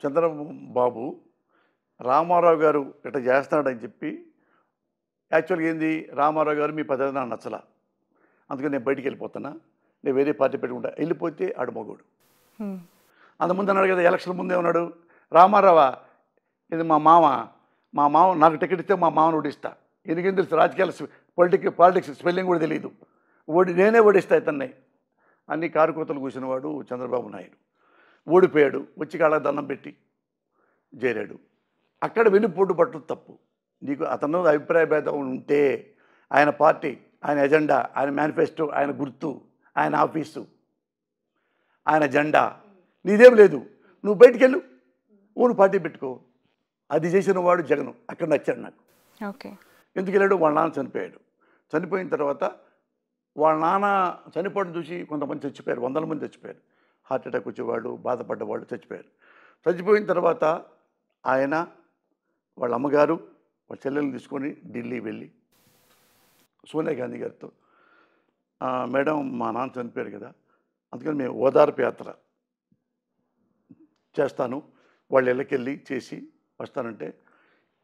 చంద్రబాబు రామారావు గారు ఇట్లా చేస్తున్నాడని చెప్పి యాక్చువల్గా ఏంది రామారావు గారు మీ పద్ధతి నాకు నచ్చలా, అందుకని నేను బయటికి వెళ్ళిపోతున్నా, నేను వేరే పార్టీ పెట్టుకుంటా, వెళ్ళిపోతే ఆడు మగోడు. అంతకుముందు అన్నాడు కదా, ఎలక్షన్ ముందే ఉన్నాడు, రామారావా ఇది మా మామ నాకు టికెట్ ఇస్తే మా మామను ఓడిస్తా, ఎందుకేం తెలుసు రాజకీయాల పాలిటిక్స్ స్పెల్లింగ్ కూడా తెలియదు, నేనే ఓడిస్తా ఇతన్ని అన్ని కారుకోతలు కూర్చున్నవాడు చంద్రబాబు నాయుడు. ఓడిపోయాడు, వచ్చి కాళ్ళకి దండం పెట్టి చేరాడు. అక్కడ వెన్నుపోటు పట్టడం తప్పు. నీకు అతను అభిప్రాయ భేదం ఉంటే ఆయన పార్టీ, ఆయన ఎజెండా, ఆయన మేనిఫెస్టో, ఆయన గుర్తు, ఆయన ఆఫీసు, ఆయన జెండా నీదేం లేదు, నువ్వు బయటికి వెళ్ళు, ఓను పార్టీ పెట్టుకో. అది చేసిన వాడు జగన్. అక్కడ నచ్చాడు నాకు. ఓకే. ఎందుకు వెళ్ళాడు? వాళ్ళ నాన్న చనిపోయాడు. చనిపోయిన తర్వాత వాళ్ళ నాన్న చనిపోవడం చూసి కొంతమంది చచ్చిపోయారు, 100 మంది చచ్చిపోయారు. హార్ట్ అటాక్ వచ్చేవాళ్ళు, బాధపడ్డవాళ్ళు చచ్చిపోయారు. చచ్చిపోయిన తర్వాత ఆయన వాళ్ళ అమ్మగారు వాళ్ళ చెల్లెల్ని తీసుకొని ఢిల్లీ వెళ్ళి సోనియా గాంధీ గారితో, మేడం మా నాన్న చనిపోయారు కదా, అందుకని మేము ఓదార్పు యాత్ర చేస్తాను, వాళ్ళ ఇళ్ళకెళ్ళి చేసి వస్తానంటే,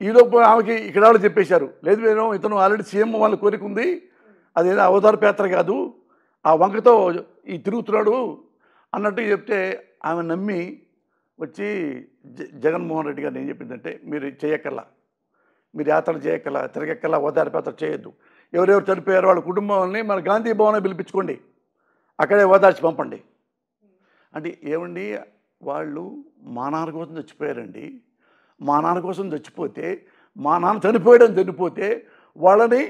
ఈలోపు ఆమెకి ఇక్కడ వాళ్ళు చెప్పేశారు, లేదు మేడం ఇతను ఆల్రెడీ సీఎం వాళ్ళ కోరిక ఉంది, అదేదో ఓదార్పు యాత్ర కాదు, ఆ వంకతో ఈ తిరుగుతున్నాడు అన్నట్టు చెప్తే ఆమె నమ్మి వచ్చి జగన్మోహన్ రెడ్డి గారు ఏం చెప్పిందంటే, మీరు చేయక్కర్లా, మీరు యాత్రలు చేయక్కర్లా, తిరగక్కర్లా, ఓదార్పు యాత్ర చేయొద్దు, ఎవరెవరు చనిపోయారో వాళ్ళ కుటుంబాలని మన గాంధీ భవన్ పిలిపించుకోండి, అక్కడే ఓదార్చి పంపండి. అంటే ఏమండి, వాళ్ళు మా నాన్న కోసం చచ్చిపోయారండి, మా నాన్న కోసం చచ్చిపోతే, మా నాన్న చనిపోయాడని చనిపోతే వాళ్ళని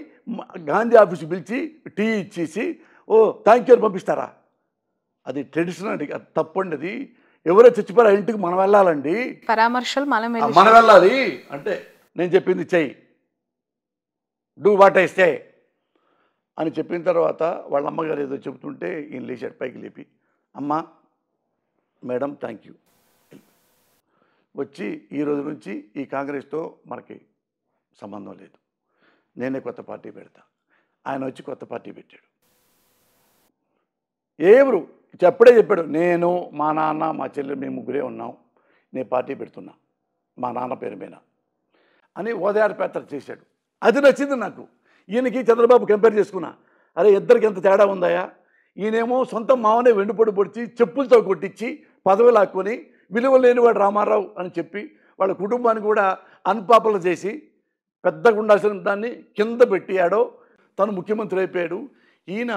గాంధీ ఆఫీస్కి పిలిచి టీ ఇచ్చేసి ఓ థ్యాంక్ యూ అని పంపిస్తారా? అది ట్రెడిషన్ అండి, అది తప్పండి. అది ఎవరో చచ్చిపోయారు ఇంటికి మనం వెళ్ళాలండి, పరామర్శలు మనం వెళ్ళాలి. అంటే నేను చెప్పింది చెయ్యి, డూ వాట్ ఐ సే అని చెప్పిన తర్వాత వాళ్ళ అమ్మగారు ఏదో చెబుతుంటే ఈయన లేచాడు పైకి లేపి, అమ్మ మేడం థ్యాంక్ యూ, వచ్చి ఈ రోజు నుంచి ఈ కాంగ్రెస్తో మనకి సంబంధం లేదు, నేనే కొత్త పార్టీ పెడతా. ఆయన వచ్చి కొత్త పార్టీ పెట్టాడు. ఎవరు చెప్పడే చెప్పాడు, నేను మా నాన్న మా చెల్లి మేము ముగ్గురే ఉన్నాం, నేను పార్టీ పెడుతున్నా మా నాన్న పేరు మీద అని ఓదార్పు యాత్ర చేశాడు. అది నచ్చింది నాకు. ఈయనకి చంద్రబాబు కంపేర్ చేసుకున్నా, అరే ఇద్దరికి ఎంత తేడా ఉందాయా, ఈయనేమో సొంత మామనే వెండిపొడి పొడిచి చెప్పులతో కొట్టించి పదవి లాక్కొని విలువ లేనివాడు రామారావు అని చెప్పి వాళ్ళ కుటుంబాన్ని కూడా అన్పాపులర్ చేసి పెద్దగా ఉండాల్సిన దాన్ని కింద పెట్టాడో తను ముఖ్యమంత్రి అయిపోయాడు. ఈయన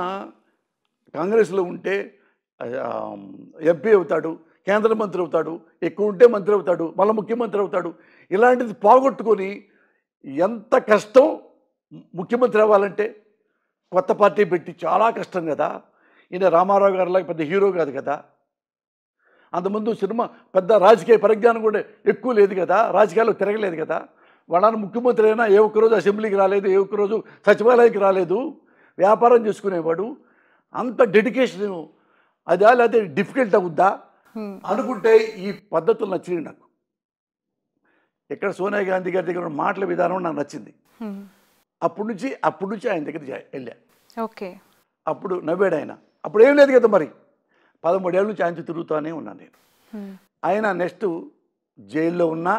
కాంగ్రెస్లో ఉంటే ఎంపీ అవుతాడు, కేంద్ర మంత్రి అవుతాడు, ఎక్కువ ఉంటే మంత్రి అవుతాడు, మళ్ళీ ముఖ్యమంత్రి అవుతాడు. ఇలాంటిది పోగొట్టుకొని ఎంత కష్టం ముఖ్యమంత్రి అవ్వాలంటే, కొత్త పార్టీ పెట్టి చాలా కష్టం కదా. ఈయన రామారావు గారిలాగా పెద్ద హీరో కాదు కదా, అంతకుముందు సినిమా పెద్ద రాజకీయ పరిజ్ఞానం కూడా ఎక్కువ లేదు కదా, రాజకీయాల్లో తిరగలేదు కదా. వాళ్ళని ముఖ్యమంత్రి అయినా ఏ ఒక్కరోజు అసెంబ్లీకి రాలేదు, ఏ ఒక్కరోజు సచివాలయానికి రాలేదు, వ్యాపారం చేసుకునేవాడు. అంత డెడికేషన్ అదా లేకపోతే డిఫికల్ట్ అవుద్దా అనుకుంటే ఈ పద్ధతులు నచ్చింది నాకు. ఇక్కడ సోనియా గాంధీ గారి దగ్గర మాటల విధానం నాకు నచ్చింది. అప్పటి నుంచి ఆయన దగ్గర వెళ్ళా. ఓకే. అప్పుడు నవ్వాడు ఆయన. అప్పుడు ఏం లేదు కదా, మరి 13 ఏళ్ళ నుంచి ఆయన తిరుగుతూనే ఉన్నాను నేను. ఆయన నెక్స్ట్ జైల్లో ఉన్నా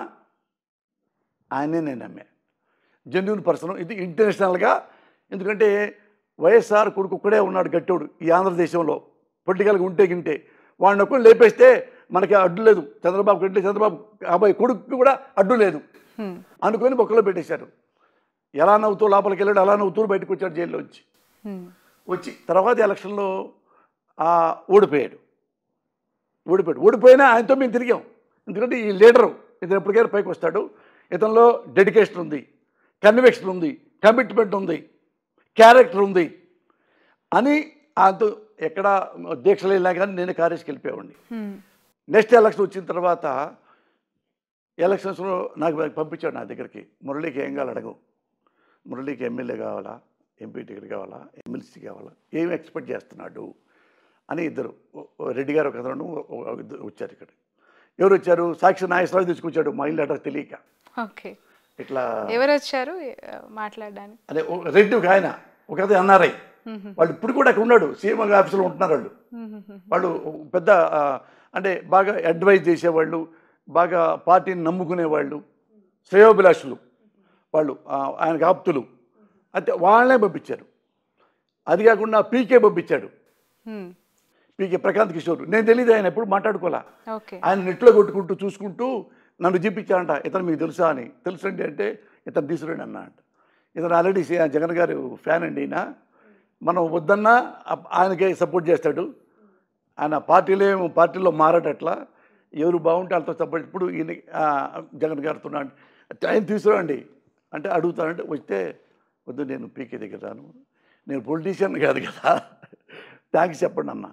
ఆయనే నేను నమ్మా. జెన్యూన్ పర్సన్, ఇది ఇంటర్నేషనల్గా. ఎందుకంటే వైఎస్ఆర్ కొడుకు ఒక్కడే ఉన్నాడు గట్టోడు ఈ ఆంధ్రదేశంలో, పొలిటికల్గా ఉంటే గింటే వాడిని ఒక్కడు లేపేస్తే మనకి అడ్డు లేదు. చంద్రబాబు కంటే చంద్రబాబు అబ్బాయి కొడుకు కూడా అడ్డు లేదు అనుకొని బొక్కలో పెట్టేశారు. ఎలా నవ్వుతూ లోపలికి వెళ్ళాడు, అలా నవ్వుతూ బయటకు వచ్చాడు జైల్లో వచ్చి తర్వాత ఎలక్షన్లో ఓడిపోయినా ఆయనతో మేము తిరిగాం. ఎందుకంటే ఈ లీడరు ఇతను ఎప్పటికైనా పైకి వస్తాడు, ఇతనిలో డెడికేషన్ ఉంది, కన్విక్షన్ ఉంది, కమిట్మెంట్ ఉంది, క్యారెక్టర్ ఉంది అని ఆయనతో ఎక్కడ దీక్షలు వెళ్ళినా కానీ నేను కారేజ్కి వెళ్ళిపోయేవాడిని. నెక్స్ట్ ఎలక్షన్ వచ్చిన తర్వాత ఎలక్షన్స్లో నాకు పంపించాడు నా దగ్గరికి, మురళీకి ఏం కావాలి అడగవు, మురళీకి ఎమ్మెల్యే కావాలా, ఎంపీ టికెట్ కావాలా, ఎమ్మెల్సీ కావాలా, ఏమి ఎక్స్పెక్ట్ చేస్తున్నాడు అని ఇద్దరు, రెడ్డి గారు ఒక అతను వచ్చారు. ఇక్కడ ఎవరు వచ్చారు? సాక్షి నాగేశ్వరరావు తీసుకొచ్చాడు, మా ఇల్లు అడ్రస్ తెలియక. ఓకే. ఇట్లా ఎవరు వచ్చారు మాట్లాడడానికి? అదే రెడ్డి ఒక ఆయన, ఒక అదే ఎన్ఆర్ఐ, వాళ్ళు ఇప్పుడు కూడా అక్కడ ఉన్నాడు, సీఎం ఆఫీసులో ఉంటున్నారు. వాళ్ళు పెద్ద అంటే బాగా అడ్వైజ్ చేసేవాళ్ళు, బాగా పార్టీని నమ్ముకునేవాళ్ళు, శ్రేయోభిలాషులు వాళ్ళు, ఆయనకు ఆప్తులు, అయితే వాళ్ళనే పంపించారు. అది కాకుండా పీకే పంపించాడు, పీకే ప్రశాంత్ కిషోర్. నేను తెలియదు, ఆయన ఎప్పుడు మాట్లాడుకోలే. ఓకే. ఆయన నెట్లో కొట్టుకుంటూ చూసుకుంటూ నన్ను చూపించాడంట. ఇతను మీకు తెలుసా అని. తెలుసండి అంటే ఇతను తీసుకురండి అన్న అంట. ఇతను ఆల్రెడీ జగన్ గారు ఫ్యాన్ అండి. ఈయన మనం వద్దన్నా ఆయనకే సపోర్ట్ చేస్తాడు. ఆయన పార్టీలో మారాడట్లా, ఎవరు బాగుంటే వాళ్ళతో సపోర్ట్. ఇప్పుడు ఈయన జగన్ గారితో ఆయన తీసుకురండి అంటే అడుగుతానంటే వస్తే వద్దు, నేను పీకే దగ్గర రాను, నేను పొలిటీషియన్ కాదు కదా, థ్యాంక్స్ చెప్పండి అన్న.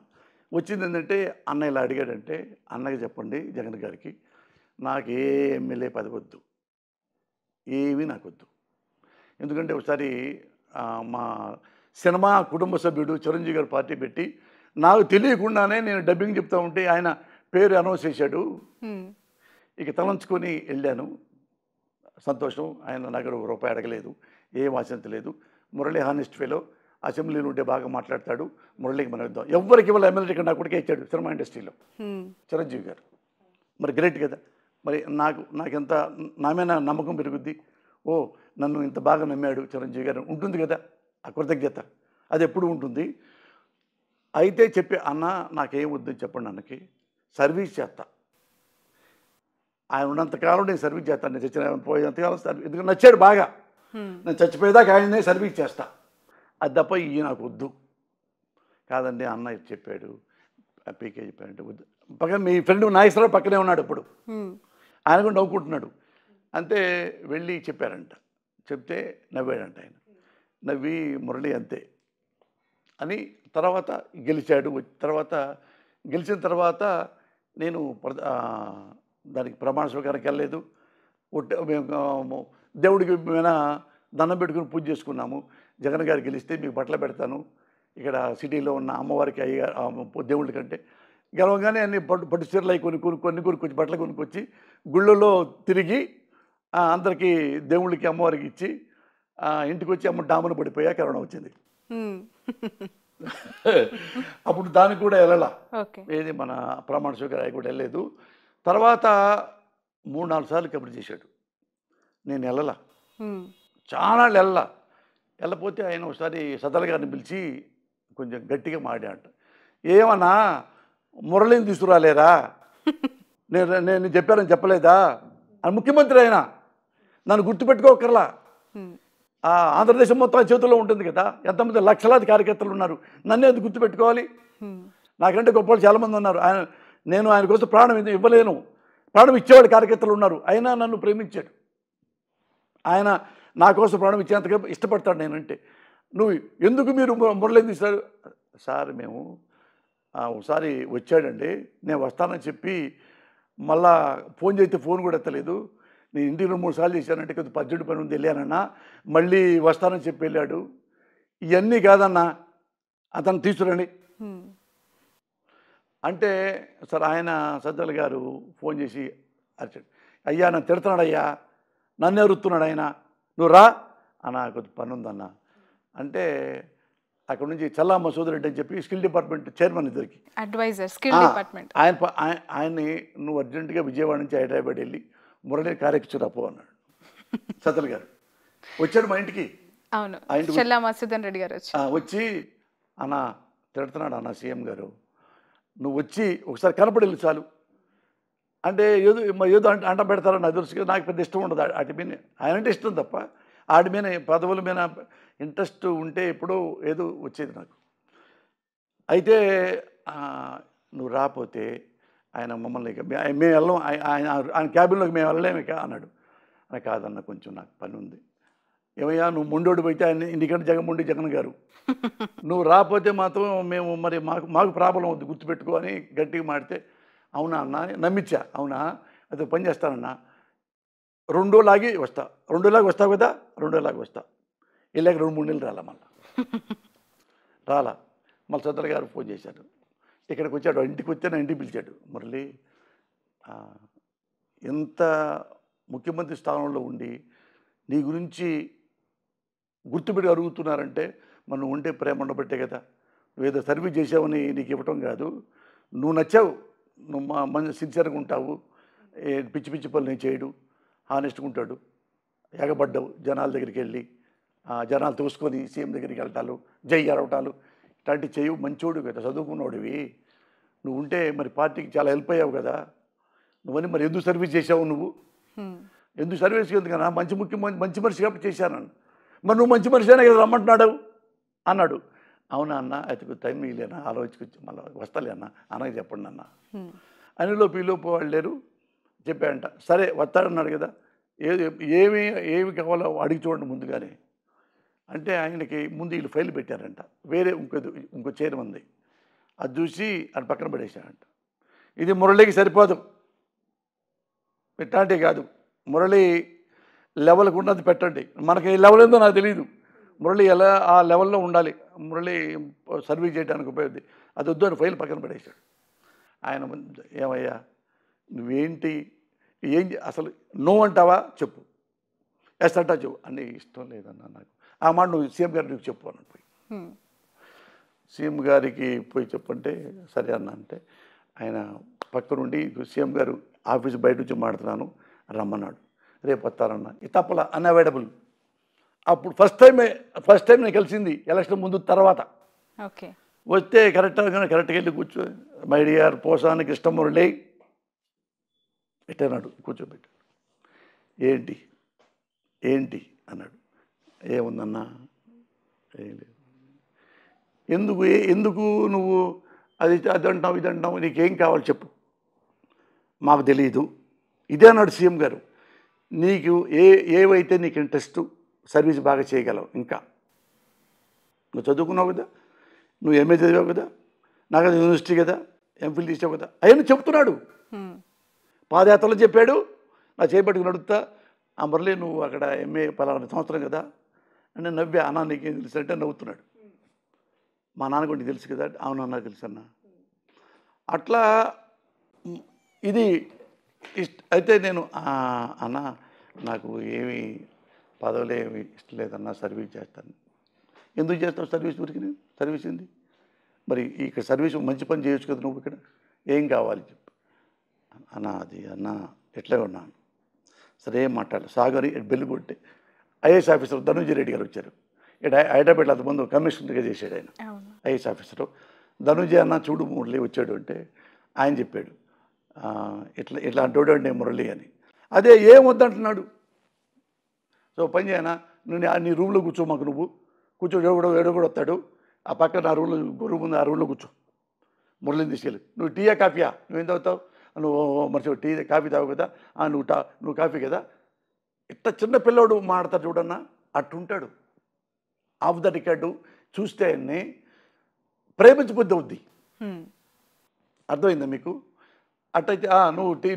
వచ్చింది ఏంటంటే అన్న ఇలా అడిగాడంటే, అన్నకి చెప్పండి జగన్ గారికి, నాకు ఏ ఎమ్మెల్యే పదవి వద్దు, ఏమీ నాకు వద్దు. ఎందుకంటే ఒకసారి మా సినిమా కుటుంబ సభ్యుడు చిరంజీవి గారు పార్టీ పెట్టి నాకు తెలియకుండానే నేను డబ్బింగ్ చెప్తా ఉంటే ఆయన పేరు అనౌన్స్ చేశాడు. ఇక తలంచుకొని వెళ్ళాను. సంతోషం. ఆయన నాకు రూపాయి అడగలేదు, ఏం ఆశించలేదు. మురళి హానెస్ట్ ఫెలో, అసెంబ్లీలో ఉంటే బాగా మాట్లాడతాడు, మురళికి మనం ఇద్దాం. ఎవరికి ఇవాళ ఎమ్మెల్యే టికెట్ నా కొడుకే ఇచ్చాడు సినిమా ఇండస్ట్రీలో చిరంజీవి గారు. మరి గ్రేట్ కదా. మరి నాకెంత నా మీద నమ్మకం పెరుగుద్ది. ఓ, నన్ను ఇంత బాగా నమ్మాడు చిరంజీవి గారు, ఉంటుంది కదా ఆ కృతజ్ఞత, అది ఎప్పుడు ఉంటుంది. అయితే చెప్పి అన్న నాకేం వద్దని చెప్పండి, అన్నకి సర్వీస్ చేస్తా, ఆయన ఉన్నంతకాలం నేను సర్వీస్ చేస్తాను, నేను చచ్చిన పోయేంతకాలం సర్వీస్, ఎందుకంటే నచ్చాడు బాగా, నేను చచ్చిపోయేదాకా ఆయనే సర్వీస్ చేస్తా, అది తప్ప ఇవి నాకు వద్దు. కాదండి అన్న ఇది చెప్పాడు, పీకే చెప్పాడంటే వద్దు. పక్కన మీ ఫ్రెండ్ నాగేశ్వరరావు పక్కనే ఉన్నాడు ఇప్పుడు, ఆయన కూడా నవ్వుకుంటున్నాడు. అంతే వెళ్ళి చెప్పారంట. చెప్తే నవ్వాడంట ఆయన. నవ్వి మురళి అంతే అని. తర్వాత గెలిచాడు. తర్వాత గెలిచిన తర్వాత నేను దానికి ప్రమాణ స్వీకారానికి వెళ్ళలేదు. మేము దేవుడికి మీద దండం పెట్టుకుని పూజ చేసుకున్నాము. జగన్ గారు గెలిస్తే మీకు బట్టలు పెడతాను, ఇక్కడ సిటీలో ఉన్న అమ్మవారికి దేవుళ్ళ కంటే గెలవగానే అన్ని పట్టు చీరలు అవి కొనుక్కొచ్చి బట్టలు కొనుక్కొచ్చి గుళ్ళలో తిరిగి అందరికీ దేవుళ్ళకి అమ్మవారికి ఇచ్చి ఇంటికి వచ్చి అమ్మ డామును పడిపోయా కరోనా వచ్చింది. అప్పుడు దానికి కూడా వెళ్ళాల, ఏది మన ప్రమాణ స్వీకారం కూడా వెళ్ళలేదు. తర్వాత 3-4 సార్లు కబురు చేశాడు, నేను వెళ్ళాల, చాలా వెళ్ళపోతే ఆయన ఒకసారి సదల గారిని పిలిచి కొంచెం గట్టిగా మాట్లాడంట. ఏమన్నా మురళిని తీసుకురాలేరా, నేను చెప్పానని చెప్పలేదా అని. ముఖ్యమంత్రి ఆయన నన్ను గుర్తుపెట్టుకోకర్లా, ఆంధ్రదేశం మొత్తం చేతుల్లో ఉంటుంది కదా, ఎంతమంది లక్షలాది కార్యకర్తలు ఉన్నారు, నన్ను ఎందుకు గుర్తుపెట్టుకోవాలి? నాకంటే గొప్ప వాళ్ళు చాలామంది ఉన్నారు. నేను ఆయన కోసం ప్రాణం ఇవ్వలేను, ప్రాణం ఇచ్చేవాళ్ళు కార్యకర్తలు ఉన్నారు. అయినా నన్ను ప్రేమించాడు. ఆయన నా కోసం ప్రాణం ఇచ్చేంతగా ఇష్టపడతాడు నేనంటే. నువ్వు ఎందుకు మీరు మురళి తీశారు సార్? మేము ఒకసారి వచ్చాడండి, నేను వస్తానని చెప్పి మళ్ళా ఫోన్ చేస్తే ఫోన్ కూడా ఎత్తలేదు. నేను ఇంటికి 2-3 సార్లు చేశానంటే కొద్దిగా పర్జెంట్ పని ఉంది వెళ్ళానన్నా, మళ్ళీ వస్తానని చెప్పి వెళ్ళాడు. ఇవన్నీ కాదన్నా, అతను తీసుకురండి అంటే. సార్ ఆయన సజ్జల గారు ఫోన్ చేసి అరిచాడు, అయ్యా నన్ను తిడుతున్నాడు అయ్యా, నన్ను ఎరుతున్నాడు ఆయన, నువ్వు రా అన్న, కొద్ది పని ఉందన్న అంటే. అక్కడ నుంచి చల్లా మసూద్ రెడ్డి అని చెప్పి స్కిల్ డిపార్ట్మెంట్ చైర్మన్, ఇద్దరికి అడ్వైజర్ స్కిల్ డిపార్ట్మెంట్, ఆయన్ని నువ్వు అర్జెంటుగా విజయవాడ నుంచి హైదరాబాద్ వెళ్ళి మురళి కార్యక్రమం రాపో అన్నాడు సజ్జల గారు. వచ్చాడు మా ఇంటికి. అవును, చల్లా మసూదన్ రెడ్డి గారు వచ్చి అన్న తిడుతున్నాడు అన్న సీఎం గారు, నువ్వు వచ్చి ఒకసారి కనపడేళ్ళు చాలు అంటే. ఏదో అంట పెడతారని నాకు తెలుసు, నాకు పెద్ద ఇష్టం ఉండదు వాటి మీద. ఆయన అంటే ఇష్టం తప్ప వాటి మీద పదవుల మీద ఇంట్రెస్ట్ ఉంటే ఎప్పుడో ఏదో వచ్చేది నాకు. అయితే నువ్వు రాకపోతే ఆయన మమ్మల్ని మేము వెళ్ళం, ఆయన క్యాబిన్లోకి మేము వెళ్ళలేము ఇక అన్నాడు. అని కాదన్న, కొంచెం నాకు పని ఉంది. ఏమయ్యా నువ్వు మొండోడు పోయితే ఆయన ఇంటికంటే జగన్ గారు, నువ్వు రాకపోతే మాత్రం మేము మరి మాకు ప్రాబ్లం అవుద్ది, గుర్తుపెట్టుకో అని గట్టిగా మాడితే, అవునా అన్న నమ్మించా. అవునా అయితే పని చేస్తానన్నా, 2 రోజులాగి వస్తా, 2 రోజులాగి వస్తావు కదా, 2 రోజులాగి వస్తా. వెళ్ళాక 2-3 నెలలు రాలా, మళ్ళీ సజ్జల గారు ఫోన్ చేశాడు. ఇక్కడికి వచ్చాడు, ఇంటికి వచ్చే నా ఇంటికి పిలిచాడు. మురళి ఎంత ముఖ్యమంత్రి స్థానంలో ఉండి నీ గురించి గుర్తుపెట్టి అడుగుతున్నారంటే మనం ఉంటే ప్రేమ ఉండబట్టే కదా, నువ్వేదో సర్వీస్ చేసావని నీకు ఇవ్వటం కాదు, నువ్వు నచ్చావు, నువ్వు మంచి సిన్సియర్గా ఉంటావు, పిచ్చి పిచ్చి పనులు ఏం చేయడు, హానెస్ట్గా ఉంటాడు. ఎగబడ్డావు జనాల దగ్గరికి వెళ్ళి జనాలు తోసుకొని సీఎం దగ్గరికి వెళ్ళటాలు, జై అరవటాలు ఇట్లాంటివి చేయవు. మంచోడు కదా, చదువుకున్నోడివి నువ్వు ఉంటే మరి పార్టీకి చాలా హెల్ప్ అయ్యావు కదా. నువ్వని మరి ఎందుకు సర్వీస్ చేసావు, నువ్వు ఎందుకు సర్వీస్ ఎందుకన్నా, మంచి మనిషి కాబట్టి చేశాను. మరి నువ్వు మంచి మనిషి అయినా కదా రమ్మంటున్నాడు అన్నాడు. అవునా అన్న, అయితే టైం మిగిలేనా, ఆలోచించి మళ్ళీ వస్తాలే అన్న అనగా చెప్పండి అన్న. అనిలోపు ఈలోపు వాళ్ళు లేరు, చెప్పాడంట. సరే వస్తాడన్నాడు కదా, ఏమి కావాలో అడిగి చూడండి ముందుగానే అంటే ఆయనకి ముందు వీళ్ళు ఫైల్ పెట్టారంట. వేరే ఇంకో చైర్మన్ది, అది చూసి అది పక్కన పడేశాడంట. ఇది మురళికి సరిపోదు, పెట్టండి కాదు, మురళి లెవెల్కి ఉన్నది పెట్టండి. మనకి లెవెల్ ఏందో నాకు తెలియదు, మురళి ఎలా ఆ లెవెల్లో ఉండాలి, మురళి సర్వీస్ చేయడానికి ఉపయోగపడుతుంది, అది వద్దు అని ఫైల్ పక్కన పడేశాడు. ఆయన ఏమయ్యా నువ్వేంటి అసలు నో అంటావా చెప్పు, ఎస్ అంటా చెప్పు. అన్నీ ఇష్టం లేదన్నా నాకు, ఆ మాట నువ్వు సీఎం గారికి చెప్పు అని పోయి సీఎం గారికి పోయి చెప్పంటే సరే అన్న అంటే ఆయన పక్క నుండి సీఎం గారు ఆఫీస్ బయట నుంచి మాడుతున్నాను రమ్మన్నాడు. రేపు వస్తారన్న, ఇది తప్పలా అన్అవైలబుల్. అప్పుడు ఫస్ట్ టైం నేను కలిసింది ఎలక్షన్ ముందు తర్వాత. ఓకే, వస్తే కరెక్ట్గా వెళ్ళి కూర్చో, మై డియర్ పోసాని కృష్ణమురళి పెట్టాడు, కూర్చోబెట్టాడు. ఏంటి అన్నాడు. ఏముందన్నా ఏం లేదు. ఎందుకు నువ్వు అది అంటావు ఇది అంటావు, నీకేం కావాలి చెప్పు, మాకు తెలియదు ఇదే అన్నాడు సీఎం గారు. నీకు ఏవైతే నీకు ఇంట్రెస్ట్, సర్వీస్ బాగా చేయగలవు, ఇంకా నువ్వు చదువుకున్నావు కదా, నువ్వు ఎంఏ చదివావు కదా, నాకు అది యూనివర్సిటీ కదా, ఎంఫిల్ తీసావు కదా, అవన్నీ చెప్తున్నాడు. పాదయాత్రలో చెప్పాడు, నా చేపట్టుకు నడుపుతా ఆ మురళి నువ్వు అక్కడ ఎంఏ 10 సంవత్సరం కదా అంటే నవ్వే. అన్న నీకేం తెలుసు అంటే నవ్వుతున్నాడు. మా నాన్న కూడా తెలుసు కదా, అవునన్నా తెలుసు అన్న. అట్లా ఇది అయితే నేను అన్న నాకు ఏమి పదవులు ఏమి ఇష్టం లేదన్నా, సర్వీస్ చేస్తాను. ఎందుకు చేస్తావు సర్వీస్? ఊరికి నేను సర్వీస్ ఏంది మరి, ఇక్కడ సర్వీస్ మంచి పని చేయొచ్చు కదా నువ్వు, ఇక్కడ ఏం కావాలి చెప్పు అన్న. అది అన్న ఎట్లా ఉన్నాను, సరే ఏం మాట్లాడాలి. సాగరి బెల్లు కొట్టి ఐఏఎస్ ఆఫీసర్ ధనుంజయ రెడ్డి గారు వచ్చారు. ఇక్కడ హైదరాబాద్లో అంతకుముందు కమిషనర్గా చేశాడు ఆయన, ఐఏఎస్ ఆఫీసరు. ధనుంజయ అన్న చూడు మురళి వచ్చాడు అంటే ఆయన చెప్పాడు, ఇట్లా అంటాడు అంటే మురళి అని. అదే ఏం వద్దంటున్నాడు. సో పని చేయనా, నీ రూమ్లో కూర్చో, మాకు నువ్వు కూర్చో, ఏడో కూడా వస్తాడు, ఆ పక్కన నా రూమ్లో రూమ్ ఉంది, ఆ రూమ్లో కూర్చో, మురళిని తీసుకెళ్ళి. నువ్వు టీయా కాఫీయా, నువ్వేం తాగుతావు, నువ్వు మర్చిపో టీ కాఫీ తాగు కదా, నువ్వు కాఫీ కదా. ఇట్లా చిన్న పిల్లోడు మాడతాడు చూడన్నా, అట్టుంటాడు. ఆఫ్ ద రికార్డు చూస్తే ఆయన్ని ప్రేమించబుద్ధి అవుద్ది. అర్థమైందా మీకు? అట్టయితే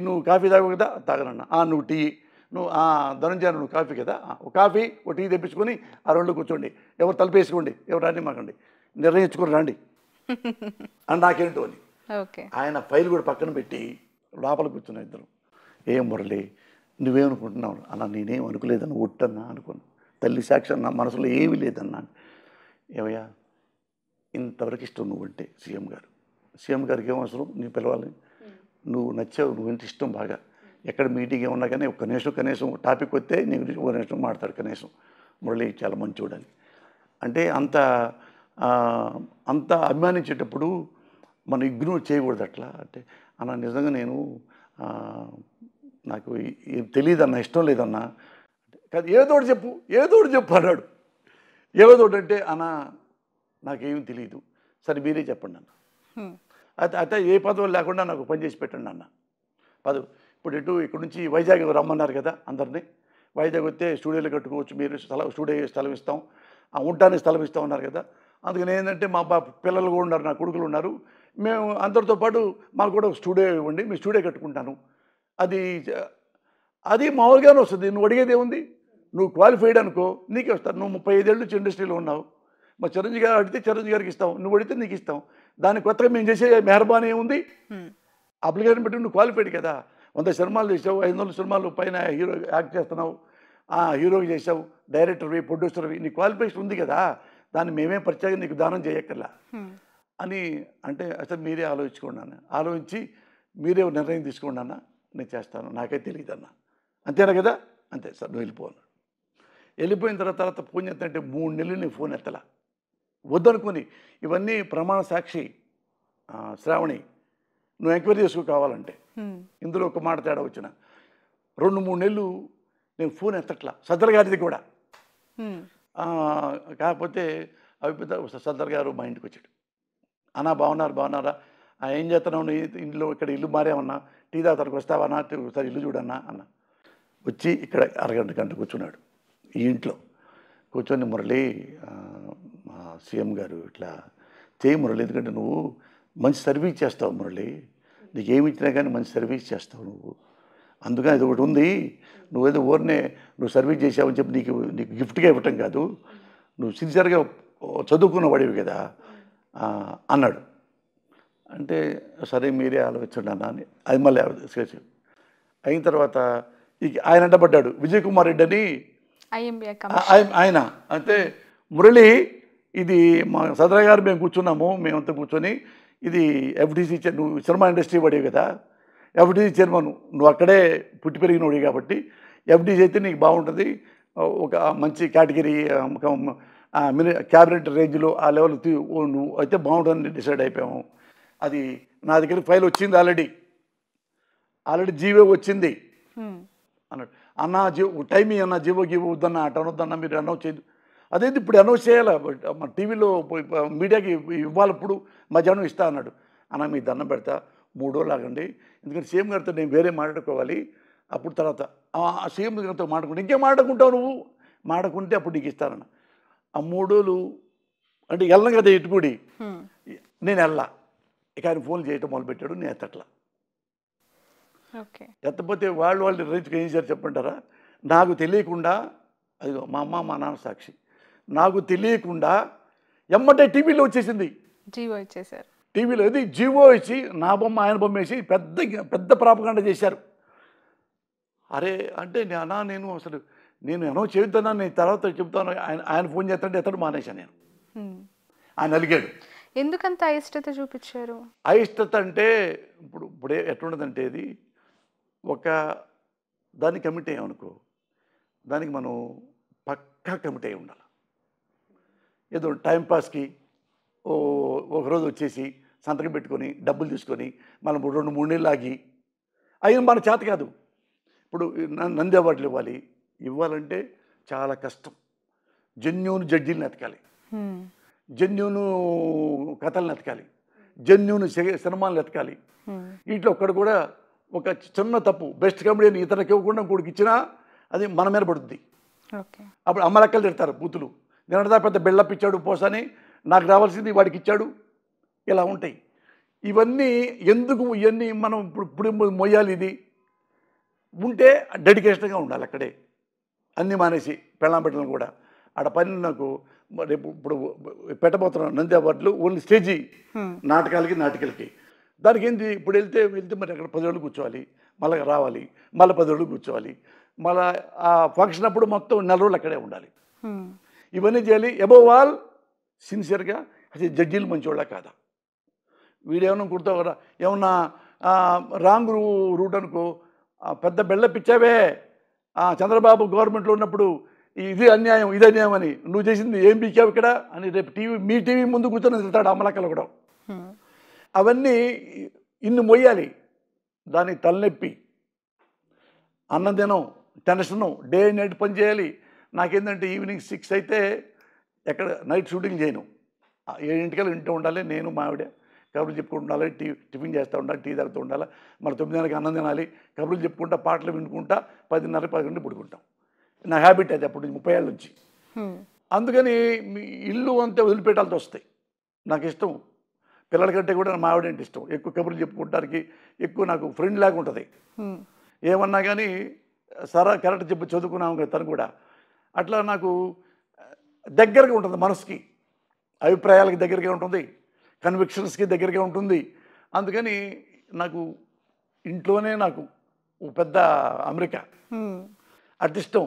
నువ్వు కాఫీ తాగు కదా, తాగనన్నా. నువ్వు టీ, నువ్వు ధనంజయ నువ్వు కాఫీ కదా, ఒక కాఫీ ఒక టీ తెప్పించుకొని ఆ రెండు కూర్చోండి, ఎవరు తలుపేసుకోండి, ఎవరు రాండి మాకండి, నిర్ణయించుకొని రండి అని నాకేంటో అని. ఆయన ఫైల్ కూడా పక్కన పెట్టి లోపల కూర్చున్న ఇద్దరు. ఏం మురళి నువ్వేమనుకుంటున్నావు అలా, నేనేం అనుకోలేదన్నా, ఒట్టన్నా అనుకోను, తల్లి సాక్షి నా మనసులో ఏమీ లేదన్నా. ఏమయ్యా ఇంతవరకు ఇష్టం నువ్వంటే సీఎం గారికి ఏం అవసరం నీ పిలవాలి, నువ్వు నచ్చావు, నువ్వంటే ఇష్టం బాగా. ఎక్కడ మీటింగ్ ఏమన్నా కానీ కనీసం టాపిక్ వస్తే నీ గురించి ఒక నిమిషం మాట్లాడు కనీసం, మురళి చాలా మంచి చూడాలి అంటే అంత అభిమానించేటప్పుడు మనం ఇగ్నోర్ చేయకూడదు అట్లా. అంటే అన్న నిజంగా నేను నాకు తెలియదన్నా, ఇష్టం లేదన్నా, కాదు ఏదోటి చెప్పు అన్నాడు. ఏదోటి అంటే అన్న నాకేమీ తెలియదు, సరే మీరే చెప్పండి అన్న. అయితే ఏ పదవులు లేకుండా నాకు పని చేసి పెట్టండి అన్న. ఇప్పుడు ఇక్కడ నుంచి వైజాగ్ రమ్మన్నారు కదా అందరినీ, వైజాగ్ వస్తే స్టూడియోలో కట్టుకోవచ్చు, మీరు స్టూడియో స్థలం ఇస్తాం, ఉండడానికి స్థలం ఇస్తాం అన్నారు కదా. అందుకని ఏంటంటే మా పిల్లలు కూడా ఉన్నారు, నా కొడుకులు ఉన్నారు, మేము అందరితో పాటు మాకు కూడా స్టూడియో ఇవ్వండి, మీ స్టూడియో కట్టుకుంటాను. అది మామూలుగానే వస్తుంది. నువ్వు అడిగేది ఏముంది, నువ్వు క్వాలిఫైడ్ అనుకో నీకే వస్తారు. నువ్వు 35 ఏళ్ళ నుంచి ఇండస్ట్రీలో ఉన్నావు, మా చిరంజీవి గారు అడిగితే చిరంజీవి గారికి ఇస్తాం, నువ్వు అడిగితే నీకు ఇస్తాం. దానికి కొత్తగా మేము చేసే మెహర్బానీ ఏముంది, అప్లికేషన్ పెట్టి నువ్వు క్వాలిఫైడ్ కదా. 100 సినిమాలు చేసావు, 500 సినిమాలు పైన హీరో యాక్ట్ చేస్తున్నావు, హీరోకి చేసావు, డైరెక్టర్వి, ప్రొడ్యూసర్వి, నీ క్వాలిఫికేషన్ ఉంది కదా, దాన్ని మేమే ప్రత్యేకంగా నీకు దానం చేయక్కర్లా అని అంటే అసలు మీరే ఆలోచించుకోండి అన్న, ఆలోచించి మీరే నిర్ణయం తీసుకోండి అన్న, నేను చేస్తాను, నాకే తెలియదు అన్న. అంతేనా కదా? అంతే సార్, నువ్వు వెళ్ళిపో అన్నాడు. వెళ్ళిపోయిన తర్వాత ఫోన్ చేస్తానంటే 3 నెలలు నేను ఫోన్ ఎత్తలా. వద్దనుకొని ఇవన్నీ ప్రమాణ సాక్షి శ్రావణి, నువ్వు ఎంక్వైరీ చేసుకో కావాలంటే. ఇందులో ఒక మాట తేడా వచ్చిన 2-3 నెలలు నేను ఫోన్ ఎత్తట్లా, సద్దర్ గారిది కూడా. కాకపోతే సద్దర్ గారు మా ఇంటికి వచ్చాడు. అన్నా బాగున్నారా, ఏం చేస్తున్నావు, ఇంట్లో ఇక్కడ ఇల్లు మారేమన్నా, టీ తాగడానికి వస్తావన్నా, ఒకసారి ఇల్లు చూడన్నా అన్న. వచ్చి ఇక్కడ గంట కూర్చున్నాడు ఈ ఇంట్లో. కూర్చొని, మురళి మా సీఎం గారు ఇట్లా చేయి మురళి, ఎందుకంటే నువ్వు మంచి సర్వీస్ చేస్తావు మురళి, నీకు ఏమి ఇచ్చినా కానీ మంచి సర్వీస్ చేస్తావు నువ్వు, అందుకని ఇది ఒకటి ఉంది, నువ్వేదో ఊరినే నువ్వు సర్వీస్ చేసావని చెప్పి నీకు గిఫ్ట్గా ఇవ్వటం కాదు, నువ్వు సిన్సియర్గా చదువుకున్న వాడివి కదా అన్నాడు. అంటే సరే మీరే ఆలోచించండి అన్న అని అది మళ్ళీ అయిన తర్వాత ఆయన అంటపడ్డాడు విజయ్ కుమార్ రెడ్డి అని ఆయన. అంటే మురళి, ఇది మా సదర గారు మేము కూర్చున్నాము, మేమంతా కూర్చొని, ఇది ఎఫ్డీసీ, నువ్వు సినిమా ఇండస్ట్రీ పడేవి కదా, ఎఫ్డీసీ చైర్మన్, నువ్వు అక్కడే పుట్టి పెరిగినోడి కాబట్టి ఎఫ్డీసీ అయితే నీకు బాగుంటుంది, ఒక మంచి కేటగిరీ క్యాబినెట్ రేంజ్లో ఆ లెవెల్ నువ్వు అయితే బాగుంటుందని డిసైడ్ అయిపోయాము. అది నా దగ్గర ఫైల్ వచ్చింది, ఆల్రెడీ జీవో వచ్చింది అన్నాడు. అన్న టైం అన్న జీవో గీవో వద్దన్న, అటు అనొద్దన్న, మీరు అనౌన్స్ చేయదు. అదేంటి ఇప్పుడు అనౌన్స్ చేయాలా, మన టీవీలో మీడియాకి ఇవ్వాలి, ఇప్పుడు మధ్యాహ్నం ఇస్తా అన్నాడు. అన్న మీ దండం పెడతా 3 రోజులు ఆగండి, ఎందుకంటే సీఎం గారితో నేను వేరే మాట్లాడుకోవాలి, అప్పుడు తర్వాత సీఎం గారితో మాట్లాడుకుంటే, ఇంకేం మాట్లాడుకుంటావు నువ్వు, మాట్లాడుకుంటే అప్పుడు నీకు ఇస్తానన్న. ఆ 3 రోజులు అంటే వెళ్ళను కదా ఇటుపూడి, నేను వెళ్ళా. ఇక ఆయన ఫోన్లు చేయటం మొదలుపెట్టాడు, నేను ఎత్తట్లా. ఎత్తపోతే వాళ్ళు రైతుకు ఏం చేశారు చెప్పంటారా, నాకు తెలియకుండా, అది మా అమ్మ మా నాన్న సాక్షి, నాకు తెలియకుండా ఎమ్మటే టీవీలో వచ్చేసింది, జీవో ఇచ్చేసారు. టీవీలో ఇది జీవో ఇచ్చి నా బొమ్మ ఆయన బొమ్మ వేసి పెద్ద ప్రాపగాండ చేశారు. అరే అంటే నేను అసలు నేను అనౌన్స్ చేద్దానా, నేను తర్వాత చెప్తాను, ఆయన ఫోన్ చేస్తాంటే ఎత్తడు మానేశాను నేను. ఆయన అలిగాడు. ఎందుకంత అయిష్టత చూపించారు? అయిష్టత అంటే ఇప్పుడు ఎట్లుండదంటే, ఇది ఒక దాన్ని కమిట్ అయ్యామనుకో, దానికి మనం పక్కా కమిట్ అయి ఉండాలి. ఏదో టైంపాస్కి ఒకరోజు వచ్చేసి సంతకం పెట్టుకొని డబ్బులు తీసుకొని మనం 2-3 నెలలు ఆగి అయిన మన చేత కాదు. ఇప్పుడు నంది అవార్డులు ఇవ్వాలంటే చాలా కష్టం. జెన్యూన్ జడ్జీలను ఎతకాలి, జెన్యూన్ కథలను ఎతకాలి, జెన్యూన్ సినిమాలను ఎతకాలి. వీటిలో ఒక్కడు కూడా ఒక చిన్న తప్పు బెస్ట్ కమెడియన్ ఇతనికి ఇవ్వకుండా ఇంకోటికి ఇచ్చినా అది మన మీద పడుతుంది. అప్పుడు అమ్మలక్కలు తిడతారు బూతులు, నిన్నటిదా పెద్ద బిల్డప్ ఇచ్చాడు పోసని, నాకు రావాల్సింది వాడికి ఇచ్చాడు, ఇలా ఉంటాయి. ఇవన్నీ ఎందుకు, ఇవన్నీ మనం ఇప్పుడు మొయ్యాలి. ఇది ఉంటే డెడికేషన్గా ఉండాలి, అక్కడే అన్నీ మానేసి పెళ్ళాం పెట్టడం కూడా ఆడ పని. నాకు రేపు ఇప్పుడు పెట్టబోతున్నాను నంది అవార్డులు ఓన్లీ స్టేజీ నాటకాలకి దానికి ఏంటి, ఇప్పుడు వెళ్తే మరి అక్కడ 10 రోజులు కూర్చోవాలి, మళ్ళీ రావాలి, మళ్ళీ 10 రోజులు కూర్చోవాలి, మళ్ళీ ఆ ఫంక్షన్ అప్పుడు మొత్తం 4 రోజులు అక్కడే ఉండాలి. ఇవన్నీ చేయాలి. అబోవ్ ఆల్ సిన్సియర్గా అసలు జడ్జీలు మంచివాళ్ళ కాదా, వీడేమన్నా కుడతావు కదా, ఏమన్నా రాంగ్ రూట్ అనుకో, పెద్ద బెళ్ళపిచ్చావే చంద్రబాబు గవర్నమెంట్లో ఉన్నప్పుడు, ఇది అన్యాయం ఇది అన్యాయం అని, నువ్వు చేసింది ఏం పీకావు ఇక్కడ అని రేపు మీ టీవీ ముందు కూర్చొని తిడతాడు అమలక్కలు కూడా. అవన్నీ ఇన్ని మొయ్యాలి, దానికి తలనొప్పి, అన్నం తినం, టెన్షను, డే నైట్ పని చేయాలి. నాకేంటంటే ఈవినింగ్ 6 అయితే ఎక్కడ నైట్ షూటింగ్ చేయను, 7 ఇంట్లో ఉండాలి, నేను మావిడ కబుర్లు చెప్పుకుంటూ ఉండాలి, టిఫిన్ చేస్తూ ఉండాలి, టీ తాగుతూ ఉండాలి, మరి 9 అన్నం తినాలి, కబుర్లు చెప్పుకుంటా, పాటలు వినుకుంటా 10:30-11 పడుకుంటాం. నా హ్యాబిట్ అది అప్పుడు 30 ఏళ్ళ నుంచి. అందుకని ఇల్లు అంతే వదిలిపెట్టాల్సి వస్తాయి. నాకు ఇష్టం, పిల్లల కంటే కూడా మా ఆవిడ అంటే ఇష్టం, ఎక్కువ కబుర్లు చెప్పుకుంటానికి ఎక్కువ నాకు ఫ్రెండ్ లాగా ఉంటుంది. ఏమన్నా కానీ కరెక్ట్ చెప్పి చదువుకున్నాము కదా తను కూడా, అట్లా నాకు దగ్గరగా ఉంటుంది, మనసుకి అభిప్రాయాలకి దగ్గరగా ఉంటుంది, కన్విక్షన్స్కి దగ్గరగా ఉంటుంది. అందుకని నాకు ఇంట్లోనే నాకు పెద్ద అమెరికా అట్టిష్టం.